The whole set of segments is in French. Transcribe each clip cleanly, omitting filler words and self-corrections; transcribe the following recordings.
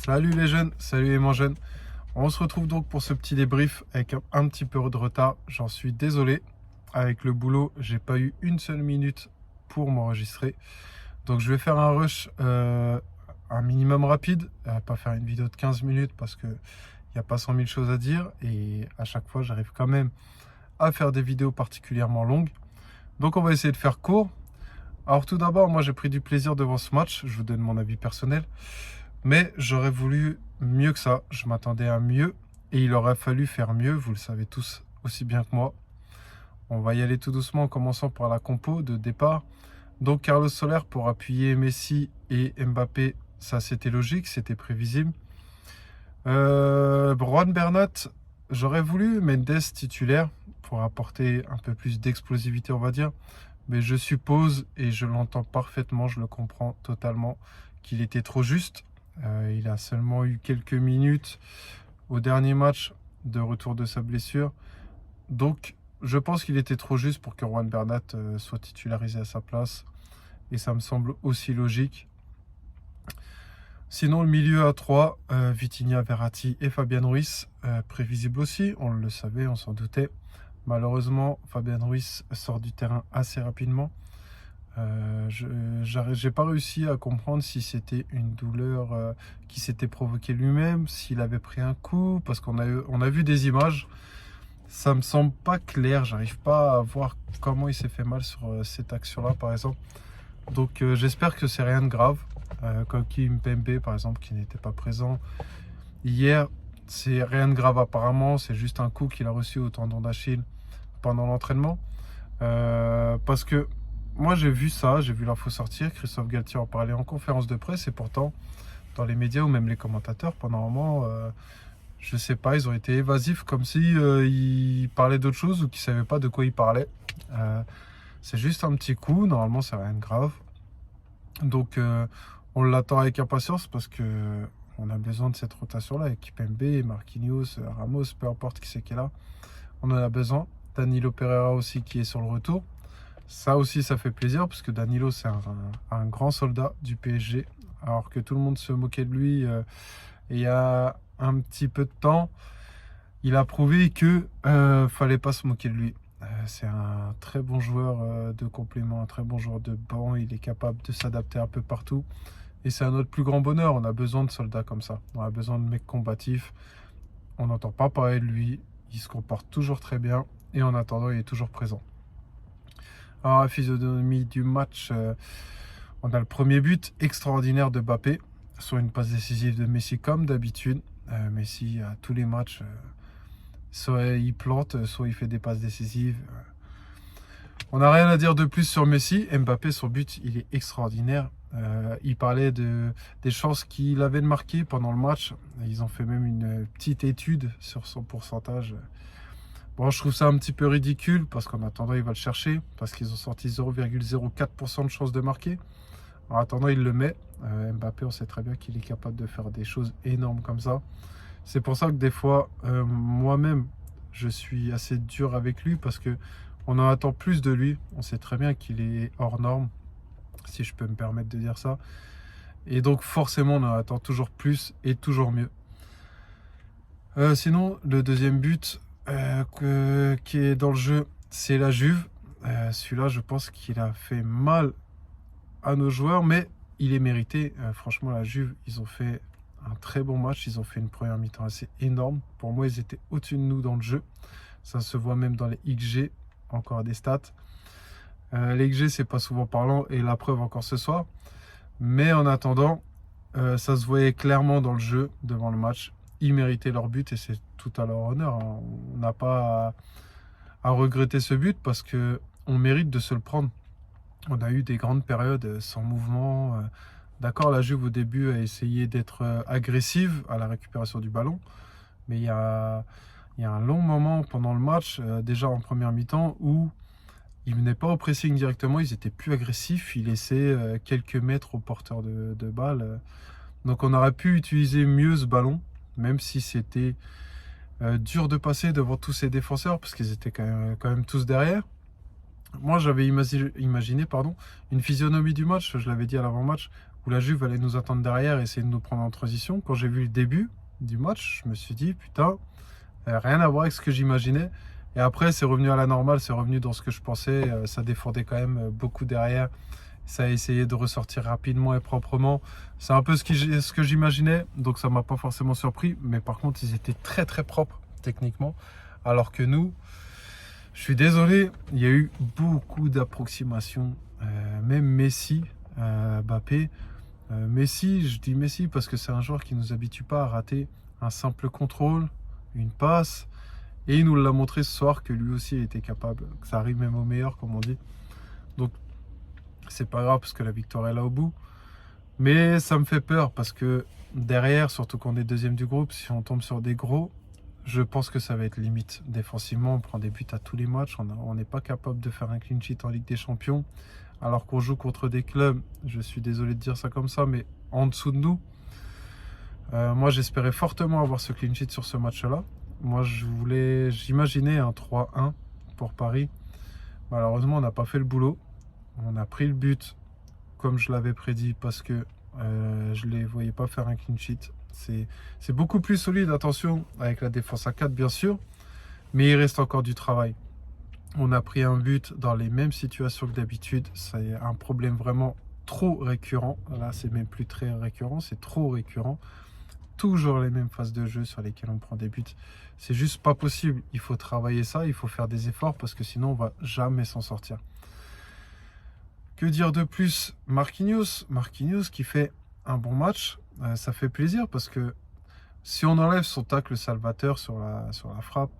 Salut les jeunes, salut les moins jeunes. On se retrouve donc pour ce petit débrief avec un petit peu de retard. J'en suis désolé. Avec le boulot, j'ai pas eu une seule minute pour m'enregistrer. Donc je vais faire un rush un minimum rapide. Pas faire une vidéo de 15 minutes parce que il n'y a pas 100 000 choses à dire. Et à chaque fois, j'arrive quand même à faire des vidéos particulièrement longues. Donc on va essayer de faire court. Alors tout d'abord, moi j'ai pris du plaisir devant ce match. Je vous donne mon avis personnel. Mais j'aurais voulu mieux que ça. Je m'attendais à mieux. Et il aurait fallu faire mieux. Vous le savez tous aussi bien que moi. On va y aller tout doucement en commençant par la compo de départ. Donc Carlos Soler pour appuyer Messi et Mbappé. Ça c'était logique, c'était prévisible. Juan Bernat, j'aurais voulu Mendes titulaire pour apporter un peu plus d'explosivité, on va dire. Mais je suppose, et je l'entends parfaitement, je le comprends totalement, qu'il était trop juste. Il a seulement eu quelques minutes au dernier match de retour de sa blessure. Donc, je pense qu'il était trop juste pour que Juan Bernat soit titularisé à sa place. Et ça me semble aussi logique. Sinon, le milieu à 3, Vitinha, Verratti et Fabian Ruiz, prévisible aussi, on le savait, on s'en doutait. Malheureusement, Fabian Ruiz sort du terrain assez rapidement. J'ai pas réussi à comprendre si c'était une douleur qui s'était provoquée lui-même, s'il avait pris un coup, parce on a vu des images. Ça me semble pas clair, j'arrive pas à voir comment il s'est fait mal sur cette action-là, par exemple. Donc j'espère que c'est rien de grave. Comme Kimpembe, par exemple, qui n'était pas présent hier. C'est rien de grave apparemment, c'est juste un coup qu'il a reçu au tendon d'Achille pendant l'entraînement. Parce que moi j'ai vu ça, j'ai vu l'info sortir, Christophe Galtier en parlait en conférence de presse et pourtant dans les médias ou même les commentateurs pendant un moment, je sais pas, ils ont été évasifs comme si ils parlaient d'autre chose ou qu'ils savaient pas de quoi ils parlaient. C'est juste un petit coup, normalement c'est rien de grave. Donc on l'attend avec impatience parce que on a besoin de cette rotation-là avec Kimpembe, Marquinhos, Ramos, peu importe qui c'est qui est là. On en a besoin. Danilo Pereira aussi qui est sur le retour. Ça aussi, ça fait plaisir parce que Danilo, c'est un grand soldat du PSG. Alors que tout le monde se moquait de lui il y a un petit peu de temps. Il a prouvé que fallait pas se moquer de lui. C'est un très bon joueur de complément, un très bon joueur de banc. Il est capable de s'adapter un peu partout. Et c'est notre plus grand bonheur. On a besoin de soldats comme ça. On a besoin de mecs combatifs. On n'entend pas parler de lui. Il se comporte toujours très bien. Et en attendant, il est toujours présent. Alors, la physionomie du match, on a le premier but extraordinaire de Mbappé. Sur une passe décisive de Messi comme d'habitude. Messi, à tous les matchs, soit il plante, soit il fait des passes décisives. On n'a rien à dire de plus sur Messi. Mbappé, son but, il est extraordinaire. Il parlait des chances qu'il avait de marquer pendant le match. Ils ont fait même une petite étude sur son pourcentage. Bon, je trouve ça un petit peu ridicule parce qu'en attendant, il va le chercher. Parce qu'ils ont sorti 0,04% de chances de marquer. En attendant, il le met. Mbappé, on sait très bien qu'il est capable de faire des choses énormes comme ça. C'est pour ça que des fois, moi-même, je suis assez dur avec lui parce que on en attend plus de lui. On sait très bien qu'il est hors norme, si je peux me permettre de dire ça. Et donc forcément, on en attend toujours plus et toujours mieux. Sinon, le deuxième but qui est dans le jeu, c'est la Juve. Celui-là, je pense qu'il a fait mal à nos joueurs, mais il est mérité. Franchement, la Juve, ils ont fait un très bon match. Ils ont fait une première mi-temps assez énorme. Pour moi, ils étaient au-dessus de nous dans le jeu. Ça se voit même dans les XG, encore des stats. Les XG, c'est pas souvent parlant et la preuve encore ce soir. Mais en attendant, ça se voyait clairement dans le jeu, devant le match. Ils méritaient leur but et c'est tout à leur honneur. On n'a pas à regretter ce but parce que on mérite de se le prendre. On a eu des grandes périodes sans mouvement. D'accord, la Juve au début a essayé d'être agressive à la récupération du ballon. Mais il y a un long moment pendant le match, déjà en première mi-temps, où ils ne venaient pas au pressing directement, ils étaient plus agressifs, ils laissaient quelques mètres au porteur de balle. Donc on aurait pu utiliser mieux ce ballon, même si c'était dur de passer devant tous ces défenseurs, parce qu'ils étaient quand même tous derrière. Moi j'avais imaginé une physionomie du match, je l'avais dit à l'avant-match, où la Juve allait nous attendre derrière et essayer de nous prendre en transition. Quand j'ai vu le début du match, je me suis dit, putain, rien à voir avec ce que j'imaginais. Et après, c'est revenu à la normale, c'est revenu dans ce que je pensais. Ça défendait quand même beaucoup derrière. Ça a essayé de ressortir rapidement et proprement. C'est un peu ce que j'imaginais, donc ça m'a pas forcément surpris. Mais par contre, ils étaient très très propres techniquement. Alors que nous, je suis désolé, il y a eu beaucoup d'approximations. Même Messi, Mbappé. Messi, je dis Messi parce que c'est un joueur qui ne nous habitue pas à rater un simple contrôle, une passe. Et il nous l'a montré ce soir que lui aussi était capable, que ça arrive même au meilleur, comme on dit. Donc, c'est pas grave parce que la victoire est là au bout. Mais ça me fait peur parce que derrière, surtout qu'on est deuxième du groupe, si on tombe sur des gros, je pense que ça va être limite. Défensivement, on prend des buts à tous les matchs. On n'est pas capable de faire un clean sheet en Ligue des Champions. Alors qu'on joue contre des clubs, je suis désolé de dire ça comme ça, mais en dessous de nous. Moi, j'espérais fortement avoir ce clean sheet sur ce match-là. Moi, j'imaginais un 3-1 pour Paris. Malheureusement, on n'a pas fait le boulot. On a pris le but comme je l'avais prédit parce que je ne les voyais pas faire un clean sheet. C'est beaucoup plus solide, attention, avec la défense à 4 bien sûr, mais il reste encore du travail. On a pris un but dans les mêmes situations que d'habitude. C'est un problème vraiment trop récurrent. Là, c'est même plus très récurrent, c'est trop récurrent. Toujours les mêmes phases de jeu sur lesquelles on prend des buts. C'est juste pas possible. Il faut travailler ça, il faut faire des efforts parce que sinon on va jamais s'en sortir. Que dire de plus? Marquinhos qui fait un bon match, ça fait plaisir parce que si on enlève son tacle salvateur sur la frappe,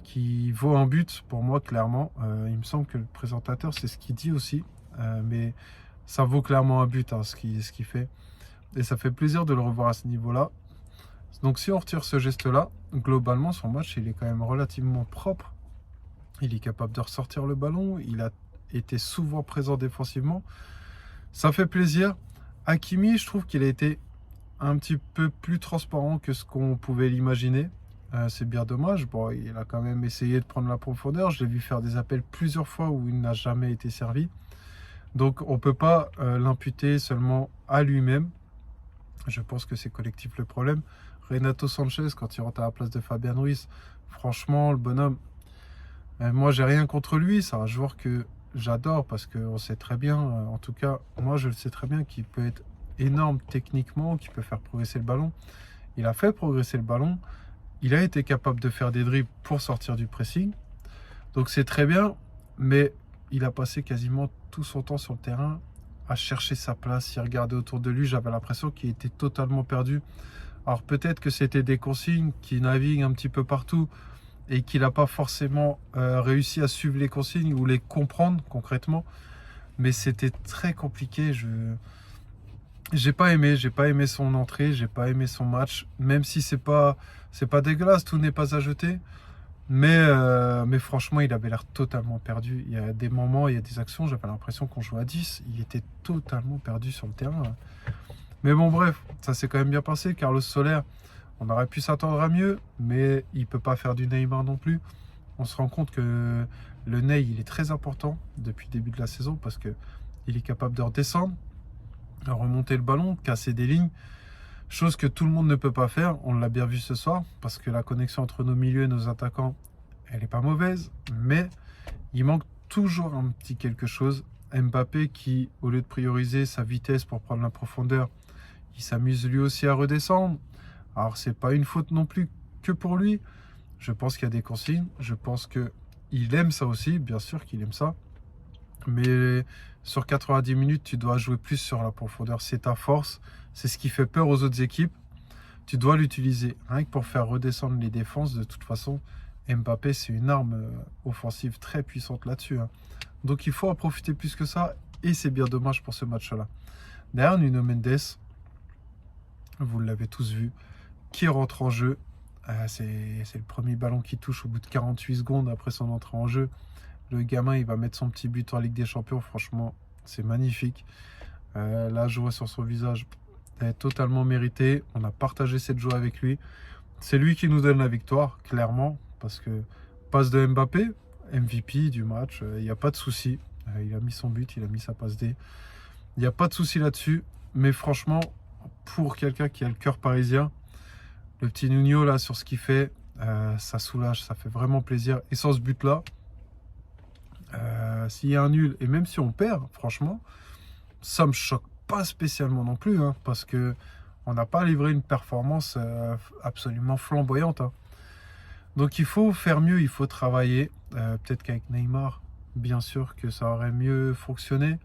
qui vaut un but pour moi clairement, il me semble que le présentateur c'est ce qu'il dit aussi, mais ça vaut clairement un but ce qu'il fait. Et ça fait plaisir de le revoir à ce niveau-là. Donc si on retire ce geste-là, globalement son match il est quand même relativement propre. Il est capable de ressortir le ballon, il a été souvent présent défensivement. Ça fait plaisir. Hakimi, je trouve qu'il a été un petit peu plus transparent que ce qu'on pouvait l'imaginer. C'est bien dommage. Bon, il a quand même essayé de prendre la profondeur. Je l'ai vu faire des appels plusieurs fois où il n'a jamais été servi. Donc on ne peut pas l'imputer seulement à lui-même. Je pense que c'est collectif le problème. Renato Sanchez, quand il rentre à la place de Fabien Ruiz, franchement, le bonhomme, moi j'ai rien contre lui. C'est un joueur que j'adore parce qu'on sait très bien, en tout cas, moi je le sais très bien qu'il peut être énorme techniquement, qu'il peut faire progresser le ballon. Il a fait progresser le ballon. Il a été capable de faire des dribbles pour sortir du pressing. Donc c'est très bien, mais il a passé quasiment tout son temps sur le terrain à chercher sa place. Il regardait autour de lui, j'avais l'impression qu'il était totalement perdu. Alors peut-être que c'était des consignes qui naviguent un petit peu partout et qu'il n'a pas forcément réussi à suivre les consignes ou les comprendre concrètement. Mais c'était très compliqué. J'ai pas aimé son entrée, j'ai pas aimé son match, même si c'est pas dégueulasse, tout n'est pas à jeter. Mais franchement, il avait l'air totalement perdu. Il y a des moments, il y a des actions, j'avais l'impression qu'on jouait à 10. Il était totalement perdu sur le terrain. Mais bon, bref, ça s'est quand même bien passé. Carlos Soler, on aurait pu s'attendre à mieux, mais il ne peut pas faire du Neymar non plus. On se rend compte que le Ney, il est très important depuis le début de la saison parce qu'il est capable de redescendre, de remonter le ballon, de casser des lignes. Chose que tout le monde ne peut pas faire, on l'a bien vu ce soir, parce que la connexion entre nos milieux et nos attaquants, elle n'est pas mauvaise, mais il manque toujours un petit quelque chose. Mbappé qui, au lieu de prioriser sa vitesse pour prendre la profondeur, il s'amuse lui aussi à redescendre. Alors c'est pas une faute non plus que pour lui. Je pense qu'il y a des consignes, je pense qu'il aime ça aussi, bien sûr qu'il aime ça. Mais sur 90 minutes, tu dois jouer plus sur la profondeur. C'est ta force, c'est ce qui fait peur aux autres équipes. Tu dois l'utiliser, rien que pour faire redescendre les défenses. De toute façon, Mbappé, c'est une arme offensive très puissante là-dessus. Donc il faut en profiter plus que ça. Et c'est bien dommage pour ce match-là. Derrière, Nuno Mendes, vous l'avez tous vu, qui rentre en jeu. C'est le premier ballon qui touche au bout de 48 secondes après son entrée en jeu. Le gamin, il va mettre son petit but en Ligue des Champions. Franchement, c'est magnifique. La joie sur son visage est totalement méritée. On a partagé cette joie avec lui. C'est lui qui nous donne la victoire, clairement. Parce que passe de Mbappé, MVP du match, il n'y a pas de souci. Il a mis son but, il a mis sa passe D. Il n'y a pas de souci là-dessus. Mais franchement, pour quelqu'un qui a le cœur parisien, le petit Nuno là sur ce qu'il fait, ça soulage, ça fait vraiment plaisir. Et sans ce but-là, s'il y a un nul, et même si on perd, franchement, ça me choque pas spécialement non plus, hein, parce que on n'a pas livré une performance absolument flamboyante, hein. Donc il faut faire mieux, il faut travailler. Peut-être qu'avec Neymar, bien sûr que ça aurait mieux fonctionné.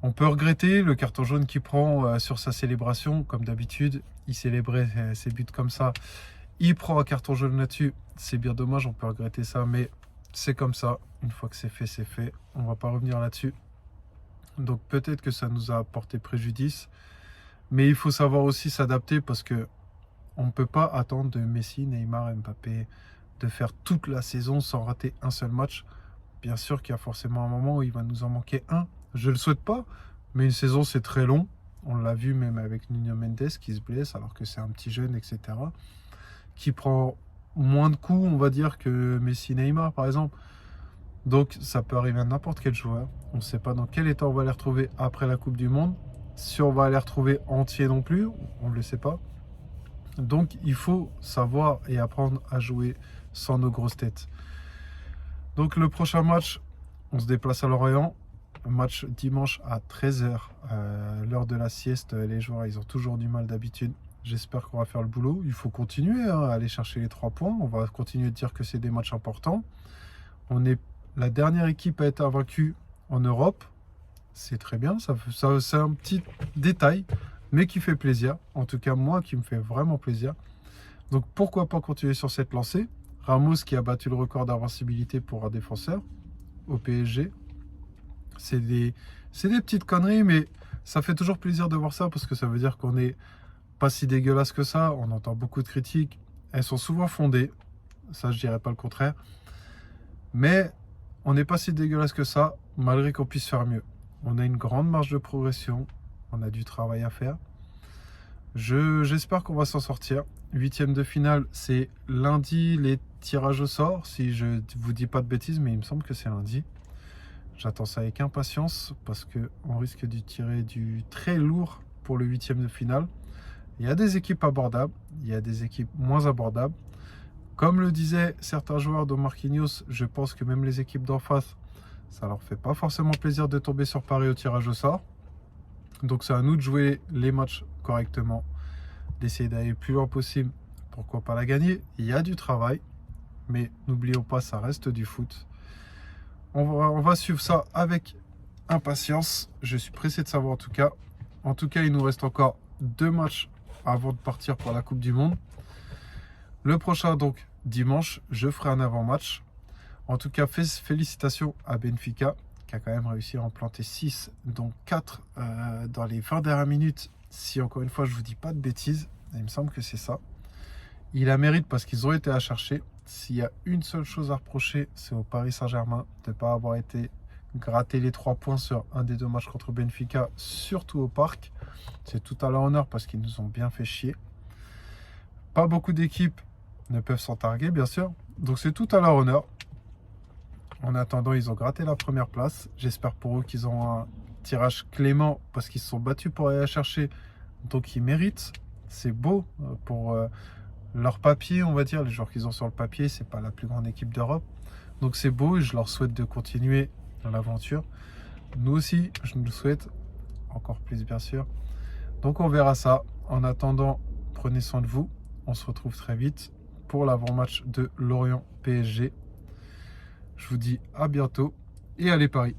On peut regretter le carton jaune qu'il prend sur sa célébration, comme d'habitude. Il célébrait ses buts comme ça. Il prend un carton jaune là-dessus. C'est bien dommage, on peut regretter ça, mais c'est comme ça. Une fois que c'est fait, c'est fait. On va pas revenir là-dessus. Donc peut-être que ça nous a porté préjudice. Mais il faut savoir aussi s'adapter parce que on ne peut pas attendre de Messi, Neymar, Mbappé de faire toute la saison sans rater un seul match. Bien sûr qu'il y a forcément un moment où il va nous en manquer un. Je ne le souhaite pas, mais une saison c'est très long. On l'a vu même avec Nuno Mendes qui se blesse alors que c'est un petit jeune, etc. Qui prend moins de coups, on va dire, que Messi, Neymar par exemple. Donc ça peut arriver à n'importe quel joueur. On ne sait pas dans quel état on va les retrouver après la Coupe du Monde. Si on va les retrouver entiers non plus, on ne le sait pas. Donc il faut savoir et apprendre à jouer sans nos grosses têtes. Donc le prochain match, on se déplace à Lorient. Match dimanche à 13h, l'heure de la sieste. Les joueurs, ils ont toujours du mal d'habitude. J'espère qu'on va faire le boulot. Il faut continuer à aller chercher les 3 points. On va continuer de dire que c'est des matchs importants. On est la dernière équipe à être invaincue en Europe. C'est très bien. Ça, c'est un petit détail, mais qui fait plaisir. En tout cas, moi, qui me fait vraiment plaisir. Donc, pourquoi pas continuer sur cette lancée. Ramos qui a battu le record d'invincibilité pour un défenseur au PSG. C'est des petites conneries, mais ça fait toujours plaisir de voir ça parce que ça veut dire qu'on n'est pas si dégueulasse que ça. On entend beaucoup de critiques. Elles sont souvent fondées. Ça, je dirais pas le contraire. Mais on n'est pas si dégueulasse que ça, malgré qu'on puisse faire mieux. On a une grande marge de progression. On a du travail à faire. J'espère qu'on va s'en sortir. 8e de finale, c'est lundi les tirages au sort. Si je vous dis pas de bêtises, mais il me semble que c'est lundi. J'attends ça avec impatience parce qu'on risque de tirer du très lourd pour le 8e de finale. Il y a des équipes abordables, il y a des équipes moins abordables. Comme le disaient certains joueurs de Marquinhos, je pense que même les équipes d'en face, ça leur fait pas forcément plaisir de tomber sur Paris au tirage au sort. Donc c'est à nous de jouer les matchs correctement, d'essayer d'aller le plus loin possible. Pourquoi pas la gagner? Il y a du travail, mais n'oublions pas, ça reste du foot. On va suivre ça avec impatience. Je suis pressé de savoir en tout cas. En tout cas, il nous reste encore 2 matchs avant de partir pour la Coupe du Monde. Le prochain, donc, dimanche, je ferai un avant-match. En tout cas, félicitations à Benfica, qui a quand même réussi à en planter 6, dont 4 dans les 20 dernières minutes. Si, encore une fois, je ne vous dis pas de bêtises, il me semble que c'est ça. Il a mérite parce qu'ils ont été à chercher. S'il y a une seule chose à reprocher, c'est au Paris Saint-Germain de ne pas avoir été gratter les 3 points sur un des 2 matchs contre Benfica, surtout au Parc. C'est tout à leur honneur parce qu'ils nous ont bien fait chier. Pas beaucoup d'équipes ne peuvent s'en targuer, bien sûr. Donc c'est tout à leur honneur. En attendant, ils ont gratté la première place. J'espère pour eux qu'ils ont un tirage clément parce qu'ils se sont battus pour aller la chercher. Donc ils méritent. C'est beau pour leur papier, on va dire. Les joueurs qu'ils ont sur le papier, c'est pas la plus grande équipe d'Europe. Donc c'est beau et je leur souhaite de continuer dans l'aventure. Nous aussi, je nous le souhaite. Encore plus, bien sûr. Donc on verra ça. En attendant, prenez soin de vous. On se retrouve très vite pour l'avant-match de Lorient PSG. Je vous dis à bientôt et allez Paris.